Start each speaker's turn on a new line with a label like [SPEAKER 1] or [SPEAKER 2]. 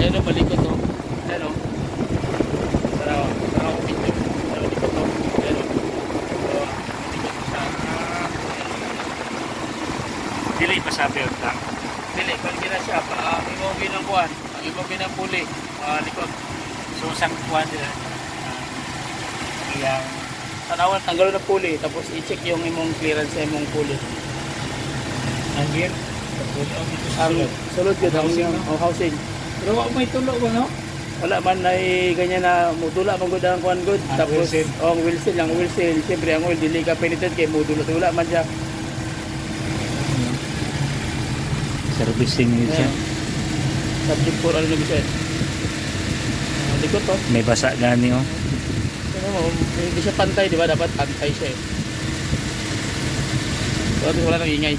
[SPEAKER 1] Ayan o, malikot o. Ayan o. Tara ako picture. Malikot o. Ayan o. So, malikot siya.
[SPEAKER 2] Dili pa sabi yun lang.
[SPEAKER 1] Dili, pag na siya. Imogi ng kuhan. Ang imogi ng puli. Likod.
[SPEAKER 2] So sang kuha nila. Iyang
[SPEAKER 1] Tanawan, tanggalon ng puli. Tapos i-check yung imong clearance sa imong puli.
[SPEAKER 2] ang gear.
[SPEAKER 1] Ang sulod yun, ang
[SPEAKER 2] Housing, no?
[SPEAKER 1] housing.
[SPEAKER 2] Pero wala may tulo ba no?
[SPEAKER 1] Wala man na ganyan na mudula man gud ang kuan gud.
[SPEAKER 2] Ang
[SPEAKER 1] Tapos
[SPEAKER 2] wheel seal.
[SPEAKER 1] ang wheel seal, ang wheel seal. Siyempre ang oil dili ka penetrate kay mudula man siya.
[SPEAKER 2] Servicing yun siya.
[SPEAKER 1] Subject for ano na siya. Likot to.
[SPEAKER 2] May basa gani oh.
[SPEAKER 1] Ano mo, hindi siya pantay, di ba? Dapat pantay siya eh. So, wala nang ingay.